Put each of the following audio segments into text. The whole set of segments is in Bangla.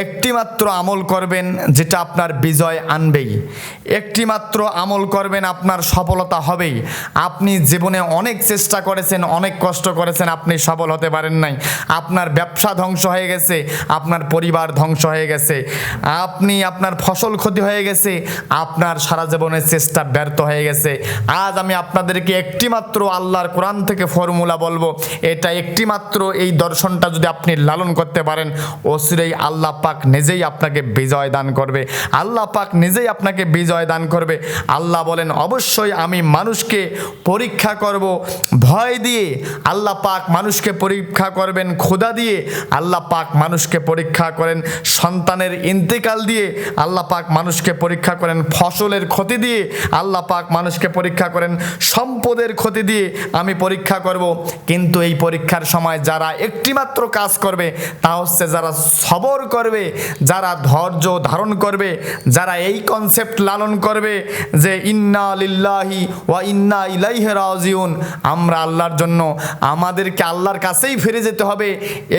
একটি মাত্র আমল করবেন যেটা আপনার বিজয় আনবেই, একটি মাত্র আমল করবেন আপনার সফলতা হবেই। আপনি জীবনে অনেক চেষ্টা করেছেন, অনেক কষ্ট করেছেন, আপনি সফল হতে পারেন নাই, আপনার ব্যবসা ধ্বংস হয়ে গেছে, আপনার পরিবার ধ্বংস হয়ে গেছে, আপনার ফসল ক্ষতি হয়ে গেছে, আপনার সারা জীবনের চেষ্টা ব্যর্থ হয়ে গেছে। আজ আমি আপনাদেরকে একটি মাত্র আল্লাহর কোরআন থেকে ফর্মুলা বলবো, এটা একটি মাত্র এই দর্শনটা যদি আপনি লালন করতে পারেন, অচিরেই আল্লাহ পাক নিজেই আপনাকে বিজয় দান করবে। আল্লাহ পাক নিজেই আপনাকে বিজয় দান করবে। আল্লাহ বলেন, অবশ্যই আমি মানুষকে পরীক্ষা করব ভয় দিয়ে। আল্লাহ পাক মানুষকে পরীক্ষা করবেন ক্ষুধা দিয়ে। আল্লাহ পাক মানুষকে পরীক্ষা করেন সন্তানের ইন্তেকাল দিয়ে। আল্লাহ পাক মানুষকে পরীক্ষা করেন ফসলের ক্ষতি দিয়ে। আল্লাহ পাক মানুষকে পরীক্ষা করেন সম্পদের ক্ষতি দিয়ে। আমি পরীক্ষা করব, কিন্তু এই পরীক্ষার সময় যারা একটিমাত্র কাজ করবে তা হচ্ছে যারা সবর করবে, যারা ধৈর্য ধারণ করবে, যারা এই কনসেপ্ট লালন করবে যে ইন্না লিল্লাহি ওয়া ইন্না ইলাইহি রাজিউন, আমরা আল্লাহর জন্য, আমাদেরকে আল্লাহর কাছেই ফিরে যেতে হবে,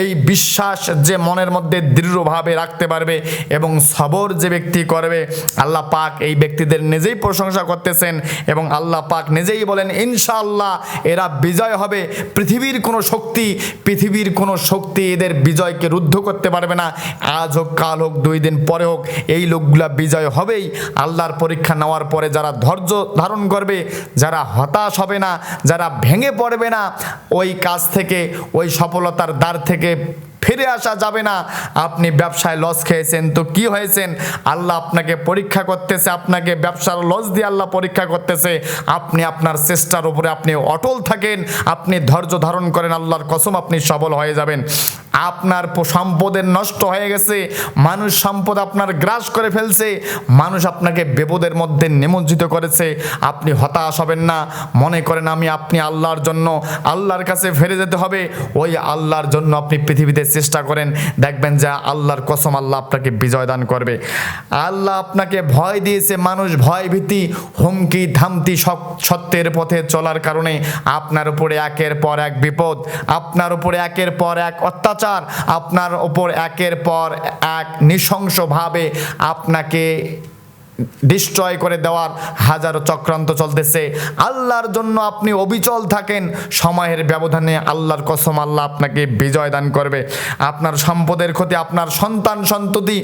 এই বিশ্বাস যে মনের মধ্যে দৃঢ়ভাবে রাখতে পারবে এবং সবর যে ব্যক্তি করবে, আল্লাহ পাক এই ব্যক্তিদের নিজেই প্রশংসা করতেছেন এবং আল্লাহ পাক নিজেই বলেন ইনশাআল্লাহ এরা বিজয় হবে। পৃথিবীর কোনো শক্তি এদের বিজয়কে রুদ্ধ করতে পারবে না। আজ হোক, কাল হোক, 2 দিন পরে হোক, এই লোকগুলা বিজয় হবেই। আল্লাহর পরীক্ষা নেওয়ার পরে যারা ধৈর্য ধারণ করবে, যারা হতাশ হবে না, যারা ভেঙে পড়বে না, ওই কাজ থেকে, ওই সফলতার দ্বার থেকে ফিরে আসা যাবে না। আপনি ব্যবসায় লস খেয়েছেন তো কি হয়েছেন, আল্লাহ আপনাকে পরীক্ষা করতেছে, আপনাকে ব্যবসার লস দিয়ে আল্লাহ পরীক্ষা করতেছে। আপনি আপনার চেষ্টার উপরে আপনি অটল থাকেন, আপনি ধৈর্য ধারণ করেন, আল্লাহর কসম আপনি সফল হয়ে যাবেন। আপনার সম্পদের নষ্ট হয়ে গেছে, মানুষ সম্পদ আপনার গ্রাস করে ফেলছে, মানুষ আপনাকে বিপদের মধ্যে নিমজ্জিত করেছে, আপনি হতাশ হবেন না। মনে করেন আপনি আল্লাহর জন্য, আল্লাহর কাছে ফিরে যেতে হবে, ওই আল্লাহর জন্য আপনি পৃথিবীতে চেষ্টা করেন, দেখবেন যে আল্লাহর কসম আল্লাহ আপনাকে বিজয় দান করবে। আল্লাহ আপনাকে ভয় দিয়েছে, মানুষ ভয় ভীতি হুমকি ধামতি সত্যের পথে চলার কারণে আপনার উপরে একের পর এক বিপদ, আপনার উপরে একের পর এক অত্যাচার, আপনার উপর একের পর এক নৃশংসভাবে আপনাকে ডিস্ট্রয় করে দেওয়ার হাজারো চক্রান্ত চলতেছে। আল্লাহর জন্য আপনি অবিচল থাকেন, সময়ের ব্যবধানে আল্লাহর কসম আল্লাহ আপনাকে বিজয় দান করবে। আপনার সম্পদের ক্ষতি, আপনার সন্তান সন্ততি,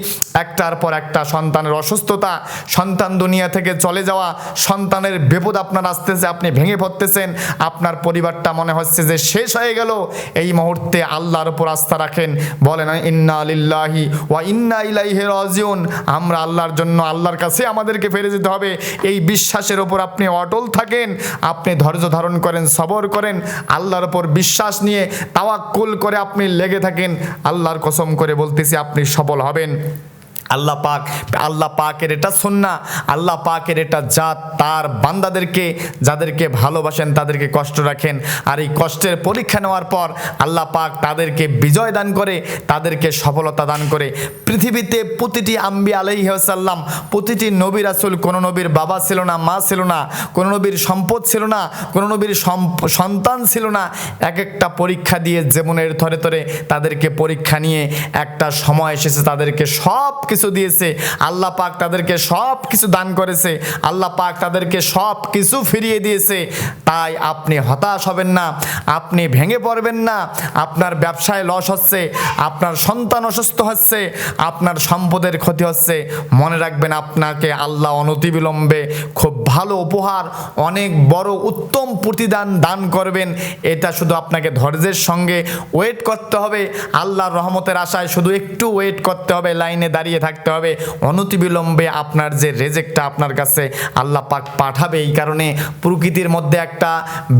একটার পর একটা সন্তানের অসুস্থতা, সন্তান দুনিয়া থেকে চলে যাওয়া, সন্তানের বিপদ আপনার আসতেছে, আপনি ভেঙে পড়তেছেন, আপনার পরিবারটা মনে হচ্ছে যে শেষ হয়ে গেল। এই মুহূর্তে আল্লাহর উপর আস্থা রাখেন, বলেন ইন্না লিল্লাহি ওয়া ইন্না ইলাইহি রাজিউন, আমরা আল্লাহর জন্য, আল্লাহর কাছে আমাদেরকে ফিরে যেতে হবে। এই বিশ্বাসের উপর আপনি অটল থাকেন, আপনি ধৈর্য ধারণ করেন, সবর করেন, আল্লাহর উপর বিশ্বাস নিয়ে তাওয়াক্কুল করে আপনি লেগে থাকেন। আল্লাহর কসম করে বলতেছি আপনি সফল হবেন। আল্লাহ পাকের এটা সুন্নাহ, আল্লাহ পাকের এটা জাত, তার বান্দাদেরকে যাদেরকে ভালোবাসেন তাদেরকে কষ্ট রাখেন, আর এই কষ্টের পরীক্ষা নেওয়ার পর আল্লাহ পাক তাদেরকে বিজয় দান করে, তাদেরকে সফলতা দান করে। পৃথিবীতে প্রতিটি আম্বিয়া আলাইহিস সালাম, প্রতিটি নবী রাসূল, কোনো নবীর বাবা ছিল না, মা ছিল না, কোনো নবীর সম্পদ ছিল না, কোনো নবীর সন্তান ছিল না, এক একটা পরীক্ষা দিয়ে জীবনের থরে থরে তাদেরকে পরীক্ষা নিয়ে একটা সময় এসেছে তাদেরকে সব কিছু দিয়েছে। আল্লাহ পাক তাদেরকে সব কিছু দান করেছে, আল্লাহ পাক তাদেরকে সব কিছু ফিরিয়ে দিয়েছে। তাই আপনি হতাশ হবেন না, আপনি ভেঙে পড়বেন না। আপনার ব্যবসায় লস হচ্ছে, আপনার সন্তান অসুস্থ হচ্ছে, আপনার সম্পদের ক্ষতি হচ্ছে, মনে রাখবেন আপনাকে আল্লাহ অনতিবিলম্বে খুব ভালো উপহার, অনেক বড় উত্তম প্রতিদান দান করবেন। এটা শুধু আপনাকে ধৈর্যের সঙ্গে ওয়েট করতে হবে, আল্লাহর রহমতের আশায় শুধু একটু ওয়েট করতে হবে, লাইনে দাঁড়িয়ে থাকতে হবে। অনতিবিলম্বে আপনার যে রেজেকটা আপনার কাছে আল্লাহ পাক পাঠাবে। এই কারণে প্রকৃতির মধ্যে একটা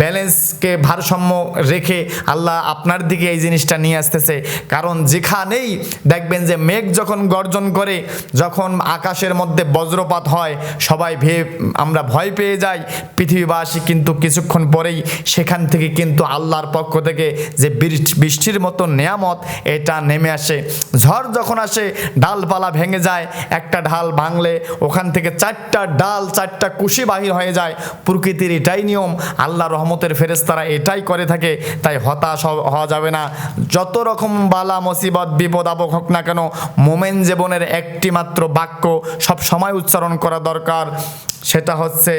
ব্যালেন্সকে ভারসাম্য রেখে আল্লাহ আপনার দিকে এই জিনিসটা নিয়ে আসতেছে। কারণ যেখানেই দেখবেন যে মেঘ যখন গর্জন করে, যখন আকাশের মধ্যে বজ্রপাত হয়, সবাই আমরা আমরা ভয় পেয়ে যাই, পৃথিবীবাসী কিন্তু কিছুক্ষণ পরেই সেখান থেকে কিন্তু আল্লাহর পক্ষ থেকে যে বৃষ্টির মতো নেয়ামত এটা নেমে আসে। ঝড় যখন আসে ডালপালা ভেঙে যায়, একটা ঢাল ভাঙলে ওখান থেকে 4টা ডাল 4টা কুশি বাহির হয়ে যায়। প্রকৃতির এটাই নিয়ম, আল্লাহ রহমতের ফেরেশতারা এটাই করে থাকে। তাই হতাশ হওয়া যাবে না। যত রকম বালা মুসিবত বিপদ আপদ হোক না কেন, মোমেন জীবনের একটি মাত্র বাক্য সব সময় উচ্চারণ করা দরকার, সেটা হচ্ছে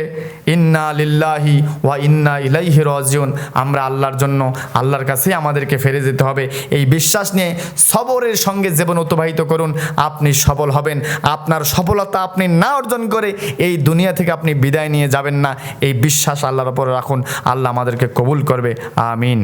ইন্না লিল্লাহি ওয়া ইন্না ইলাইহি রাজিউন। আমরা আল্লাহর জন্য, আল্লাহর কাছেই আমাদেরকে ফিরে যেতে হবে। এই বিশ্বাস নিয়ে সবরের সঙ্গে জীবন অতিবাহিত করুন, আপনি সফল হবেন। আপনার সফলতা আপনি না অর্জন করে এই দুনিয়া থেকে আপনি বিদায় নিয়ে যাবেন না, এই বিশ্বাস আল্লাহর উপরে রাখুন। আল্লাহ আমাদেরকে কবুল করবে, আমিন।